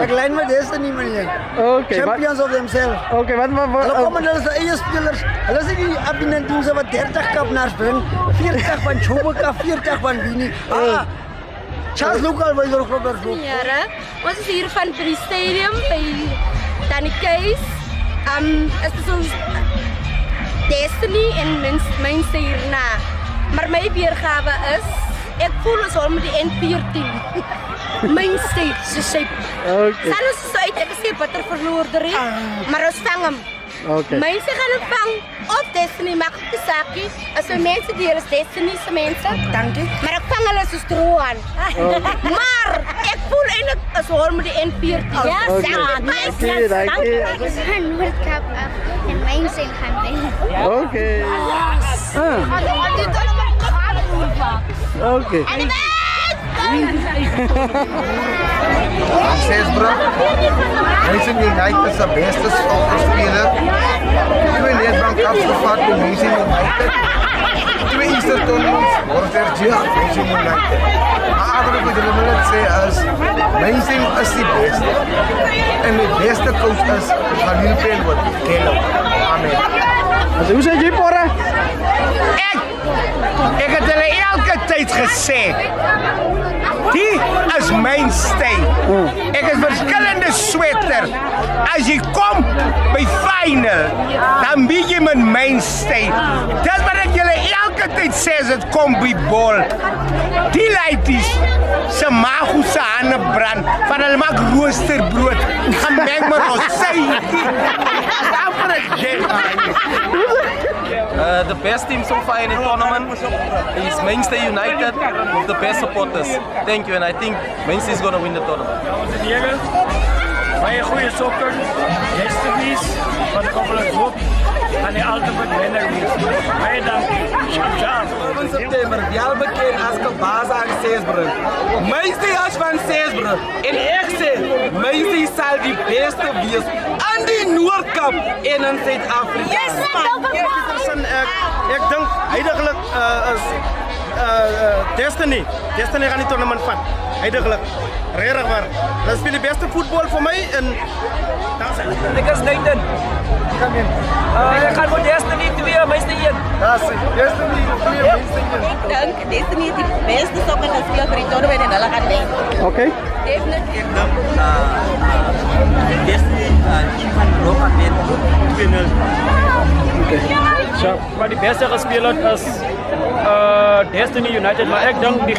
Ek lyn met Destiny meneer. Okay. Champions of themselves. Okay, wat Hulle kom en hulle is eie spelers. Hulle is nie die abinent teams wat 30 kapnaars bring, 40 van Chobeka, 40 van Winnie. Charles Local by die Robert Groep. Ja, ons is hier van by die stadium by Danny Keys. Is dit ons Destiny en Mainstay hierna. Maar my weergawe is, ek voel ons al met die N14. Mainstay se shape. Okay. Sal ons so uit, ek sê bitter verloorder hè, maar ons vang hom. Okay. Mense gaan hom vang of Destiny maak die saakie. As my mense die is Destiny se mense, dankie. Maar ek vang hulle soos droan. Maar ek voel eintlik as hoor met die N14. Ja, Okay, dankie. Ons gaan Noordkap af en Mainstay gaan wen. Okay. Okay. Says bro, Mason United is the best speler. Twee Nedbank Cups gevat met Mason United. Twee Easter tournaments, Waterjee, Mason United. Maar wat ek wil net sê is, Mason is die beste. En die beste coach is Khalil Pelwood, Kello. Amen. Hoe sê jy porre? Ek het hulle elke tyd gesê. Die is Mainstay. Ek is verskillende sweater. As jy kom by final, dan bied jy met Mainstay. Dis wat ek julle elke tyd sê as dit kom by bol. Die laities se maag hoe se hande brand, van hulle maak roosterbrood, gemeng met rossytjie. The best team so far in the tournament is Mainstay United with the best supporters. Thank you, and I think Mainstay is going to win the tournament. Dames en heren, baie goeie sokker, Destinies van Koppelin Groep aan die ultimate winner wees. Baie dankie. Sharp. 7 September, wel bekend as Kabasa aan Seesbrug. Mainstay as van Seesbrug. En ek sê, Mainstay sal die beste wees aan die Noordkap en in Suid-Afrika. Ek dink heidaglik is Destiny gaan die tournament vat. Heidaglik. Regtig waar. Hulle speel die beste voetbal vir my en Ek is Nathan. Kom in. Ek gaan voor Destiny 2, Mainstay 1. Das is Destiny 2 Mainstay. Dink Destiny is die beste sokker wat speel vir die tournament en hulle gaan wen. Okay. Definitely. Destiny van Roma wen 2-0. So, Maar die beste gespeeld het is Destiny United, maar ek dink die